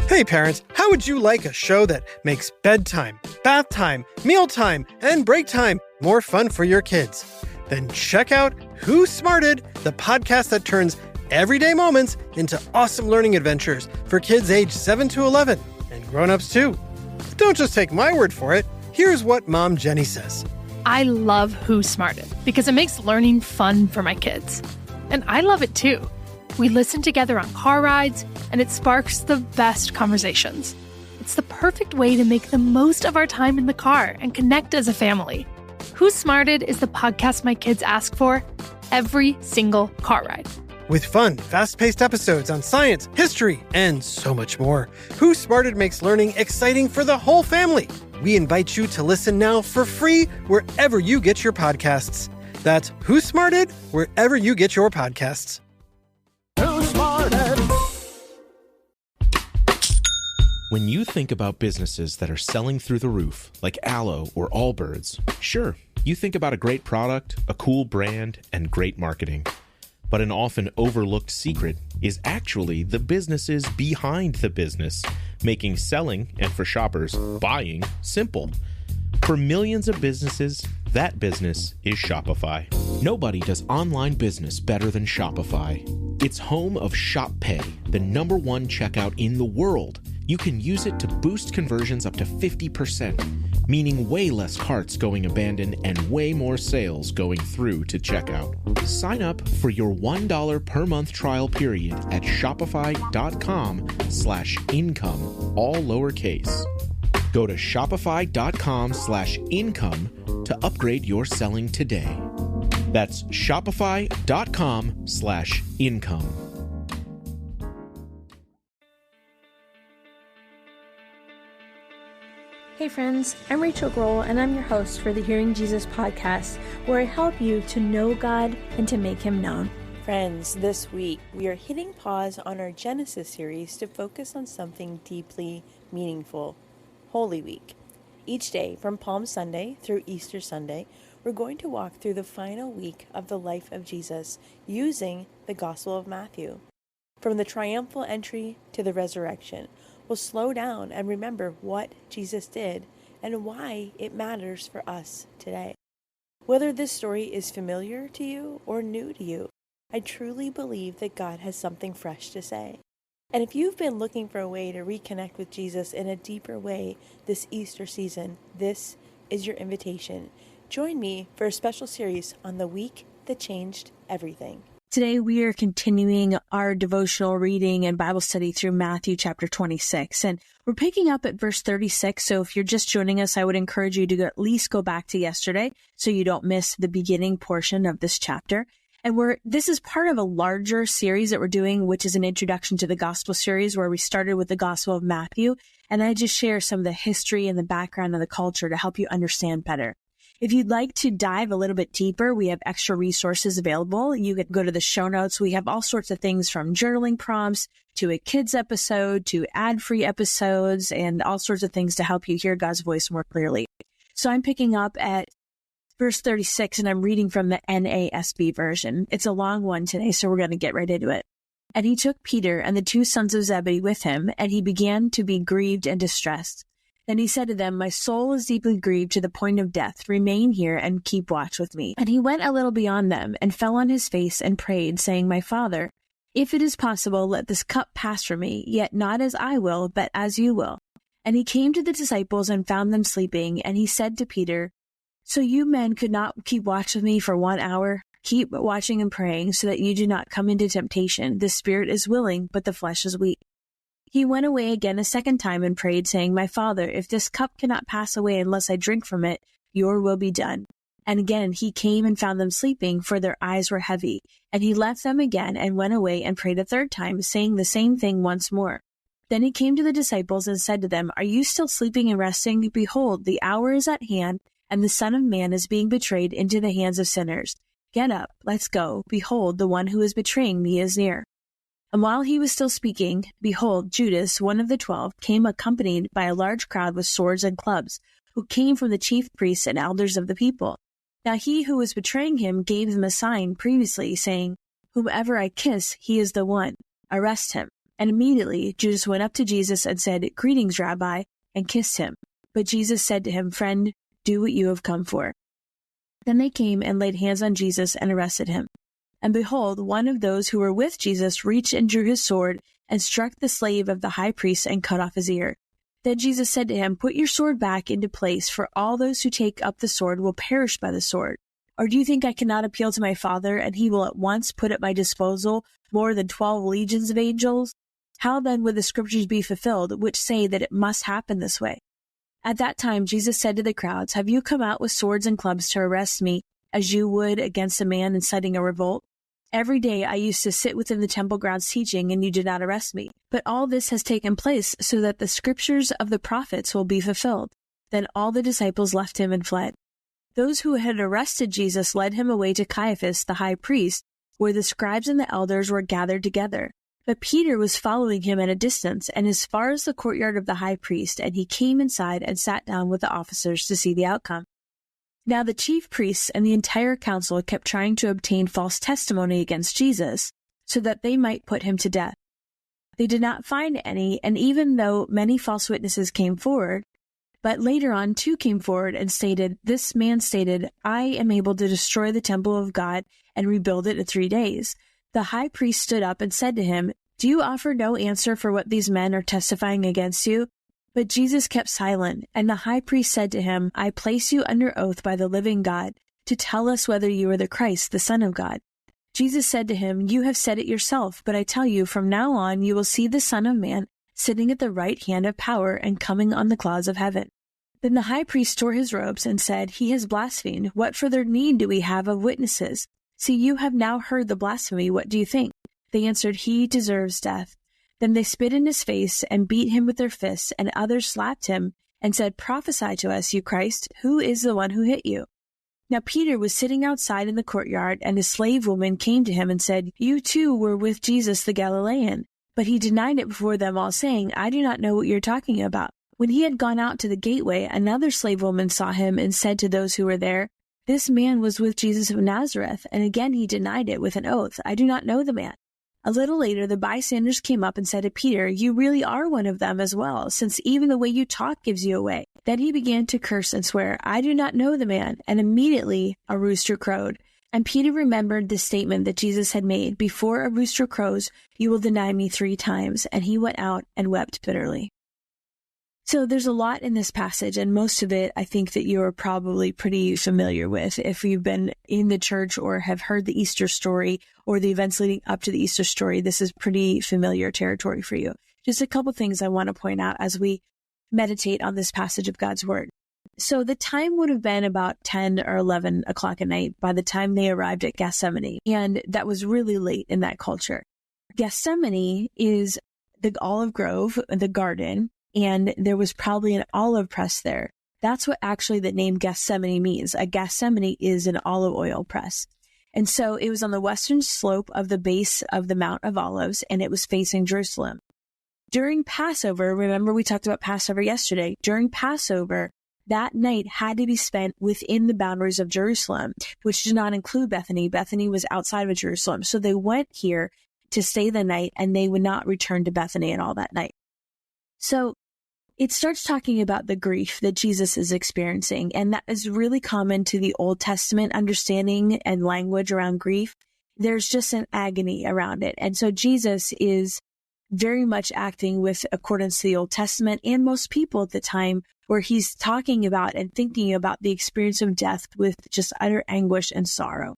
Hey parents, how would you like a show that makes bedtime, bath time, mealtime, and break time more fun for your kids? Then check out Who Smarted, the podcast that turns everyday moments into awesome learning adventures for kids aged 7 to 11 and grown-ups too. Don't just take my word for it. Here's what Mom Jenny says. I love Who Smarted because it makes learning fun for my kids. And I love it too. We listen together on car rides, and it sparks the best conversations. It's the perfect way to make the most of our time in the car and connect as a family. Who Smarted is the podcast my kids ask for every single car ride. With fun, fast-paced episodes on science, history, and so much more, Who Smarted makes learning exciting for the whole family. We invite you to listen now for free wherever you get your podcasts. That's Who Smarted, wherever you get your podcasts. Who Smarted? When you think about businesses that are selling through the roof, like Aloe or Allbirds, sure, you think about a great product, a cool brand, and great marketing. But an often overlooked secret is actually the businesses behind the business, making selling, and for shoppers, buying, simple. For millions of businesses, that business is Shopify. Nobody does online business better than Shopify. It's home of Shop Pay, the #1 checkout in the world. You can use it to boost conversions up to 50%, meaning way less carts going abandoned and way more sales going through to checkout. Sign up for your $1 per month trial period at shopify.com/income, all lowercase. Go to shopify.com/income to upgrade your selling today. That's shopify.com/income. Hey friends, I'm Rachael and I'm your host for the Hearing Jesus podcast, where I help you to know God and to make Him known. Friends, this week we are hitting pause on our Genesis series to focus on something deeply meaningful, Holy Week. Each day, from Palm Sunday through Easter Sunday, we're going to walk through the final week of the life of Jesus using the Gospel of Matthew. From the triumphal entry to the resurrection, we'll slow down and remember what Jesus did and why it matters for us today. Whether this story is familiar to you or new to you, I truly believe that God has something fresh to say. And if you've been looking for a way to reconnect with Jesus in a deeper way this Easter season, this is your invitation. Join me for a special series on the week that changed everything. Today we are continuing our devotional reading and Bible study through Matthew chapter 26, and we're picking up at verse 36. So if you're just joining us, I would encourage you to at least go back to yesterday so you don't miss the beginning portion of this chapter. And this is part of a larger series that we're doing, which is an introduction to the gospel series, where we started with the Gospel of Matthew. And I just share some of the history and the background of the culture to help you understand better. If you'd like to dive a little bit deeper, we have extra resources available. You can go to the show notes. We have all sorts of things from journaling prompts to a kids episode to ad-free episodes and all sorts of things to help you hear God's voice more clearly. So I'm picking up at verse 36, and I'm reading from the NASB version. It's a long one today, so we're going to get right into it. And he took Peter and the 2 sons of Zebedee with him, and he began to be grieved and distressed. Then he said to them, "My soul is deeply grieved to the point of death. Remain here and keep watch with me." And he went a little beyond them and fell on his face and prayed, saying, "My Father, if it is possible, let this cup pass from me, yet not as I will, but as you will." And he came to the disciples and found them sleeping. And he said to Peter, "So you men could not keep watch with me for 1 hour? Keep watching and praying so that you do not come into temptation. The spirit is willing, but the flesh is weak." He went away again a second time and prayed, saying, "My Father, if this cup cannot pass away unless I drink from it, your will be done." And again he came and found them sleeping, for their eyes were heavy. And he left them again and went away and prayed a third time, saying the same thing once more. Then he came to the disciples and said to them, "Are you still sleeping and resting? Behold, the hour is at hand, and the Son of Man is being betrayed into the hands of sinners. Get up, let's go. Behold, the one who is betraying me is near." And while he was still speaking, behold, Judas, one of the 12, came accompanied by a large crowd with swords and clubs, who came from the chief priests and elders of the people. Now he who was betraying him gave them a sign previously, saying, "Whomever I kiss, he is the one. Arrest him." And immediately Judas went up to Jesus and said, "Greetings, Rabbi," and kissed him. But Jesus said to him, "Friend, do what you have come for." Then they came and laid hands on Jesus and arrested him. And behold, one of those who were with Jesus reached and drew his sword and struck the slave of the high priest and cut off his ear. Then Jesus said to him, "Put your sword back into place, for all those who take up the sword will perish by the sword. Or do you think I cannot appeal to my Father, and he will at once put at my disposal more than 12 legions of angels? How then would the scriptures be fulfilled, which say that it must happen this way?" At that time Jesus said to the crowds, "Have you come out with swords and clubs to arrest me, as you would against a man inciting a revolt? Every day I used to sit within the temple grounds teaching, and you did not arrest me. But all this has taken place so that the scriptures of the prophets will be fulfilled." Then all the disciples left him and fled. Those who had arrested Jesus led him away to Caiaphas, the high priest, where the scribes and the elders were gathered together. But Peter was following him at a distance, and as far as the courtyard of the high priest, and he came inside and sat down with the officers to see the outcome. Now the chief priests and the entire council kept trying to obtain false testimony against Jesus, so that they might put him to death. They did not find any, and even though many false witnesses came forward, but later on two came forward and stated, "This man stated, I am able to destroy the temple of God and rebuild it in 3 days." The high priest stood up and said to him, "Do you offer no answer for what these men are testifying against you?" But Jesus kept silent, and the high priest said to him, "I place you under oath by the living God to tell us whether you are the Christ, the Son of God." Jesus said to him, "You have said it yourself, but I tell you, from now on you will see the Son of Man sitting at the right hand of power and coming on the clouds of heaven." Then the high priest tore his robes and said, "He has blasphemed. What further need do we have of witnesses? See, you have now heard the blasphemy. What do you think?" They answered, "He deserves death." Then they spit in his face and beat him with their fists, and others slapped him and said, "Prophesy to us, you Christ. Who is the one who hit you?" Now Peter was sitting outside in the courtyard, and a slave woman came to him and said, "You too were with Jesus the Galilean." But he denied it before them all, saying, "I do not know what you're talking about." When he had gone out to the gateway, another slave woman saw him and said to those who were there, "This man was with Jesus of Nazareth." And again he denied it with an oath, "I do not know the man." A little later, the bystanders came up and said to Peter, "You really are one of them as well, since even the way you talk gives you away." Then he began to curse and swear, "I do not know the man." And immediately a rooster crowed. And Peter remembered the statement that Jesus had made, "Before a rooster crows, you will deny me 3 times." And he went out and wept bitterly. So there's a lot in this passage, and most of it I think that you're probably pretty familiar with. If you've been in the church or have heard the Easter story or the events leading up to the Easter story, this is pretty familiar territory for you. Just a couple things I want to point out as we meditate on this passage of God's Word. So the time would have been about 10 or 11 o'clock at night by the time they arrived at Gethsemane, and that was really late in that culture. Gethsemane is the olive grove, the garden, and there was probably an olive press there. That's what actually the name Gethsemane means. A Gethsemane is an olive oil press. And so it was on the western slope of the base of the Mount of Olives, and it was facing Jerusalem. During Passover, remember we talked about Passover yesterday, during Passover, that night had to be spent within the boundaries of Jerusalem, which did not include Bethany. Bethany was outside of Jerusalem. So they went here to stay the night, and they would not return to Bethany at all that night. So it starts talking about the grief that Jesus is experiencing, and that is really common to the Old Testament understanding and language around grief. There's just an agony around it. And so Jesus is very much acting with accordance to the Old Testament and most people at the time, where he's talking about and thinking about the experience of death with just utter anguish and sorrow.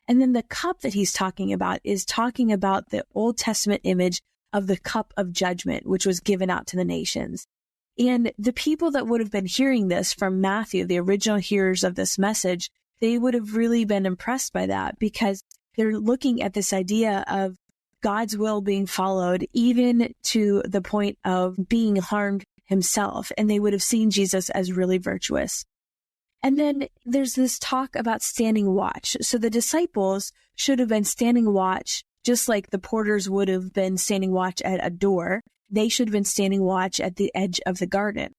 And then the cup that he's talking about is talking about the Old Testament image of the cup of judgment, which was given out to the nations. And the people that would have been hearing this from Matthew, the original hearers of this message, they would have really been impressed by that, because they're looking at this idea of God's will being followed, even to the point of being harmed himself. And they would have seen Jesus as really virtuous. And then there's this talk about standing watch. So the disciples should have been standing watch, just like the porters would have been standing watch at a door. They should have been standing watch at the edge of the garden.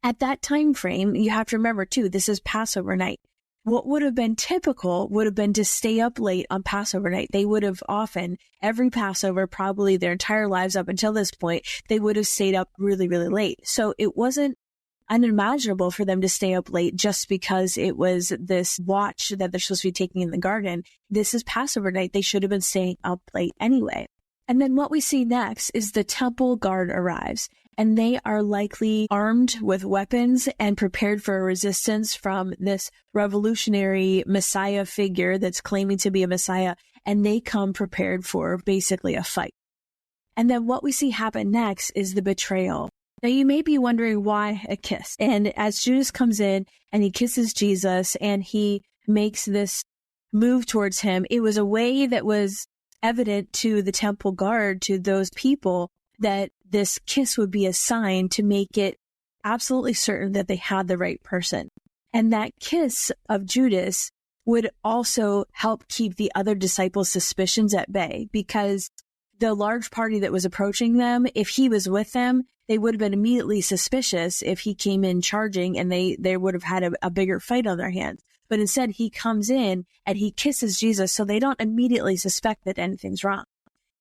At that time frame, you have to remember too, this is Passover night. what would have been typical would have been to stay up late on Passover night. They would have often, every Passover, probably their entire lives up until this point, they would have stayed up really, really late. So it wasn't unimaginable for them to stay up late just because it was this watch that they're supposed to be taking in the garden. This is Passover night. They should have been staying up late anyway. And then what we see next is the temple guard arrives, and they are likely armed with weapons and prepared for a resistance from this revolutionary Messiah figure that's claiming to be a Messiah, and they come prepared for basically a fight. And then what we see happen next is the betrayal. Now, you may be wondering why a kiss. And as Judas comes in and he kisses Jesus and he makes this move towards him, it was a way that was evident to the temple guard, to those people, that this kiss would be a sign to make it absolutely certain that they had the right person. And that kiss of Judas would also help keep the other disciples' suspicions at bay, because the large party that was approaching them, if he was with them, they would have been immediately suspicious if he came in charging, and they would have had a bigger fight on their hands. But instead, he comes in and he kisses Jesus, so they don't immediately suspect that anything's wrong.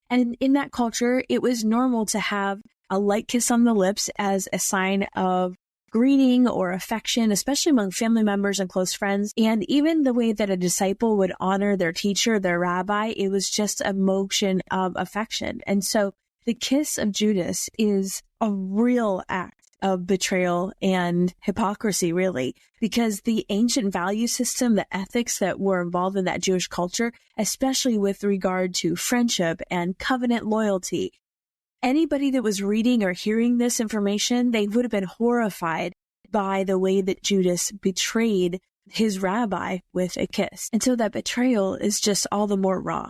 And in that culture, it was normal to have a light kiss on the lips as a sign of greeting or affection, especially among family members and close friends. And even the way that a disciple would honor their teacher, their rabbi, it was just a motion of affection. And so the kiss of Judas is a real act of betrayal and hypocrisy, really, because the ancient value system, the ethics that were involved in that Jewish culture, especially with regard to friendship and covenant loyalty, anybody that was reading or hearing this information, they would have been horrified by the way that Judas betrayed his rabbi with a kiss. And so that betrayal is just all the more raw.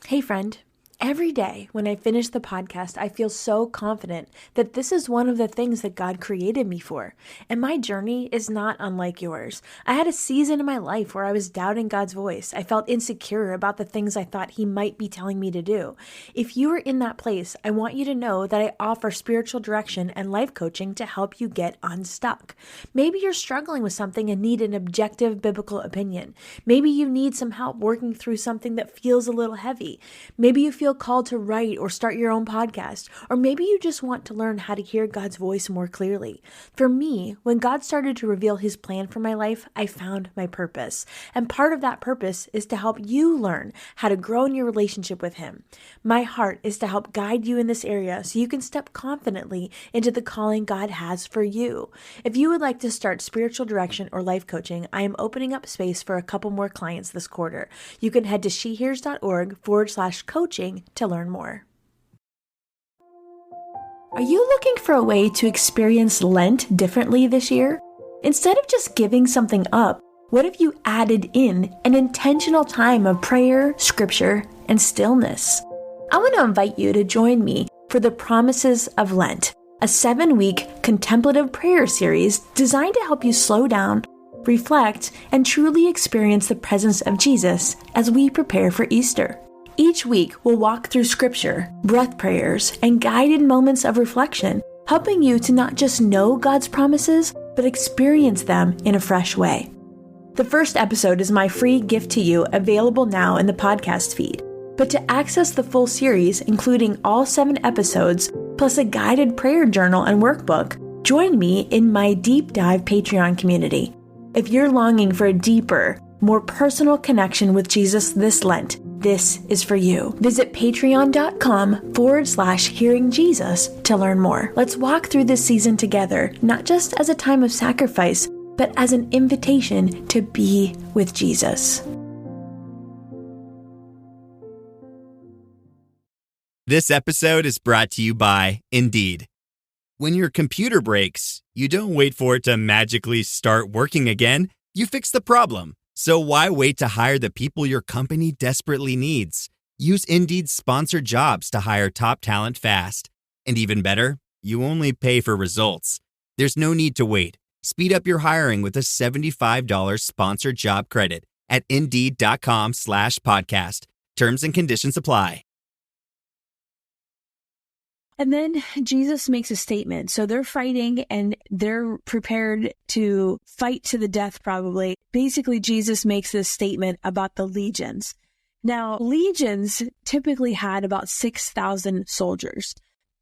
Hey, friend. Every day when I finish the podcast, I feel so confident that this is one of the things that God created me for. And my journey is not unlike yours. I had a season in my life where I was doubting God's voice. I felt insecure about the things I thought He might be telling me to do. If you are in that place, I want you to know that I offer spiritual direction and life coaching to help you get unstuck. Maybe you're struggling with something and need an objective biblical opinion. Maybe you need some help working through something that feels a little heavy. Maybe you feel called to write or start your own podcast, or maybe you just want to learn how to hear God's voice more clearly. For me, when God started to reveal His plan for my life, I found my purpose. And part of that purpose is to help you learn how to grow in your relationship with Him. My heart is to help guide you in this area so you can step confidently into the calling God has for you. If you would like to start spiritual direction or life coaching, I am opening up space for a couple more clients this quarter. You can head to shehears.org/coaching to learn more. Are you looking for a way to experience Lent differently this year? Instead of just giving something up, what if you added in an intentional time of prayer, scripture, and stillness? I want to invite you to join me for the Promises of Lent, a 7-week contemplative prayer series designed to help you slow down, reflect, and truly experience the presence of Jesus as we prepare for Easter. Each week, we'll walk through scripture, breath prayers, and guided moments of reflection, helping you to not just know God's promises, but experience them in a fresh way. The first episode is my free gift to you, available now in the podcast feed. But to access the full series, including all 7 episodes, plus a guided prayer journal and workbook, join me in my deep dive Patreon community. If you're longing for a deeper, more personal connection with Jesus this Lent, this is for you. Visit patreon.com/hearing Jesus to learn more. Let's walk through this season together, not just as a time of sacrifice, but as an invitation to be with Jesus. This episode is brought to you by Indeed. When your computer breaks, you don't wait for it to magically start working again. You fix the problem. So why wait to hire the people your company desperately needs? Use Indeed's sponsored jobs to hire top talent fast. And even better, you only pay for results. There's no need to wait. Speed up your hiring with a $75 sponsored job credit at Indeed.com/podcast. Terms and conditions apply. And then Jesus makes a statement. So they're fighting and they're prepared to fight to the death probably. Basically, Jesus makes this statement about the legions. Now, legions typically had about 6,000 soldiers.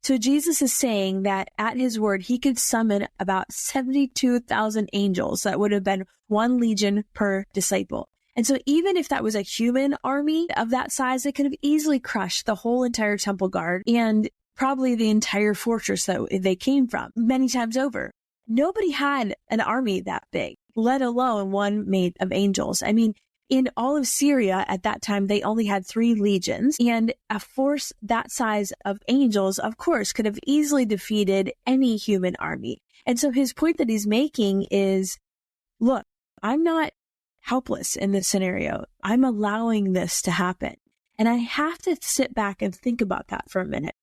So Jesus is saying that at his word, he could summon about 72,000 angels. That would have been one legion per disciple. And so even if that was a human army of that size, it could have easily crushed the whole entire temple guard and probably the entire fortress that they came from many times over. Nobody had an army that big, let alone one made of angels. I mean, in all of Syria at that time, they only had 3 legions, and a force that size of angels, of course, could have easily defeated any human army. And so his point that he's making is, look, I'm not helpless in this scenario. I'm allowing this to happen. And I have to sit back and think about that for a minute.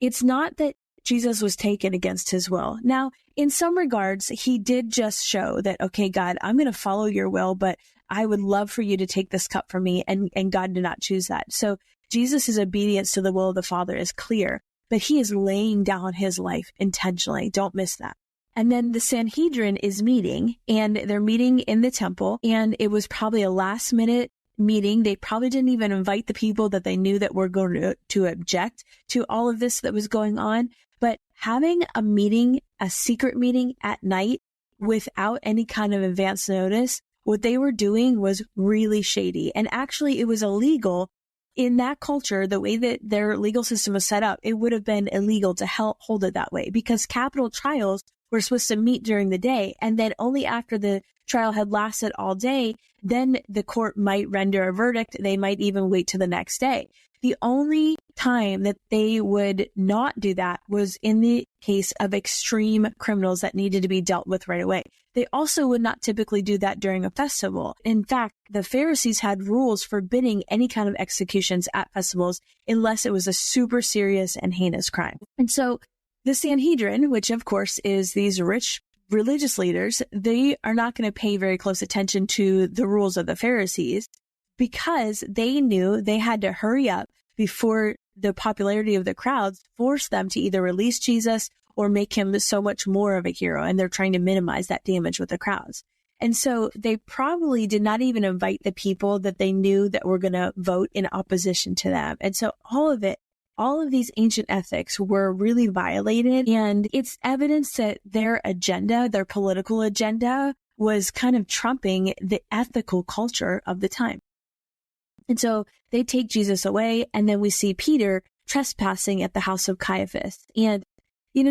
It's not that Jesus was taken against his will. Now, in some regards, he did just show that, okay, God, I'm going to follow your will, but I would love for you to take this cup from me. And God did not choose that. So Jesus' obedience to the will of the Father is clear, but he is laying down his life intentionally. Don't miss that. And then the Sanhedrin is meeting, and they're meeting in the temple, and it was probably a last minute meeting. They probably didn't even invite the people that they knew that were going to object to all of this that was going on. But having a meeting, a secret meeting at night without any kind of advance notice, what they were doing was really shady. And actually, it was illegal in that culture. The way that their legal system was set up, it would have been illegal to hold it that way, because capital trials were supposed to meet during the day. And then only after the trial had lasted all day, then the court might render a verdict. They might even wait to the next day. The only time that they would not do that was in the case of extreme criminals that needed to be dealt with right away. They also would not typically do that during a festival. In fact, the Pharisees had rules forbidding any kind of executions at festivals unless it was a super serious and heinous crime. And so the Sanhedrin, which of course is these rich religious leaders, they are not going to pay very close attention to the rules of the Pharisees, because they knew they had to hurry up before the popularity of the crowds forced them to either release Jesus or make him so much more of a hero. And they're trying to minimize that damage with the crowds. And so they probably did not even invite the people that they knew that were going to vote in opposition to them. And so all of these ancient ethics were really violated. And it's evidence that their agenda, their political agenda, was kind of trumping the ethical culture of the time. And so they take Jesus away, and then we see Peter trespassing at the house of Caiaphas. And,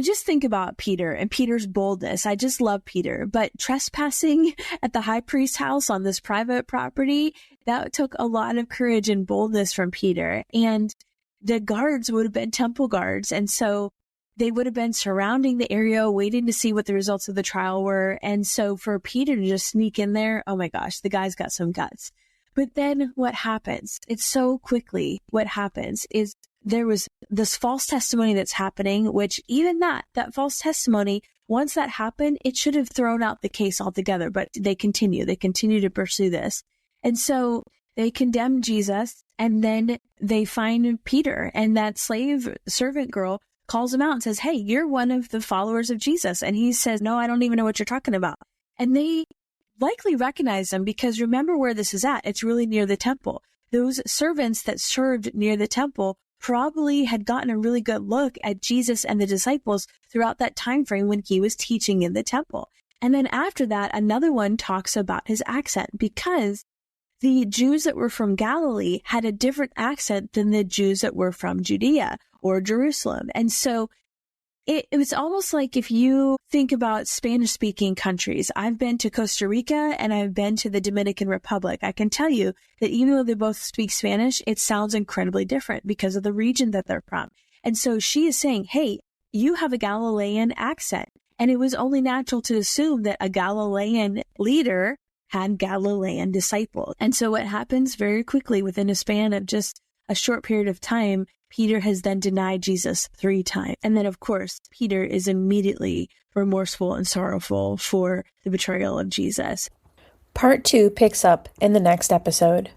just think about Peter and Peter's boldness. I just love Peter, but trespassing at the high priest's house on this private property, that took a lot of courage and boldness from Peter. And the guards would have been temple guards. And so they would have been surrounding the area, waiting to see what the results of the trial were. And so for Peter to just sneak in there, oh my gosh, the guy's got some guts. But then what happens? It's so quickly. What happens is there was this false testimony that's happening, which even that false testimony, once that happened, it should have thrown out the case altogether. But they continue to pursue this. And so they condemn Jesus, and then they find Peter, and that slave servant girl calls him out and says, hey, you're one of the followers of Jesus. And he says, no, I don't even know what you're talking about. And they likely recognize them, because remember where this is at. It's really near the temple. Those servants that served near the temple probably had gotten a really good look at Jesus and the disciples throughout that time frame when he was teaching in the temple. And then after that, another one talks about his accent, because the Jews that were from Galilee had a different accent than the Jews that were from Judea or Jerusalem. And so it was almost like if you think about Spanish-speaking countries. I've been to Costa Rica and I've been to the Dominican Republic. I can tell you that even though they both speak Spanish, it sounds incredibly different because of the region that they're from. And so she is saying, hey, you have a Galilean accent. And it was only natural to assume that a Galilean leader had Galilean disciples. And so what happens very quickly within a span of just a short period of time, Peter has then denied Jesus 3 times. And then, of course, Peter is immediately remorseful and sorrowful for the betrayal of Jesus. Part 2 picks up in the next episode.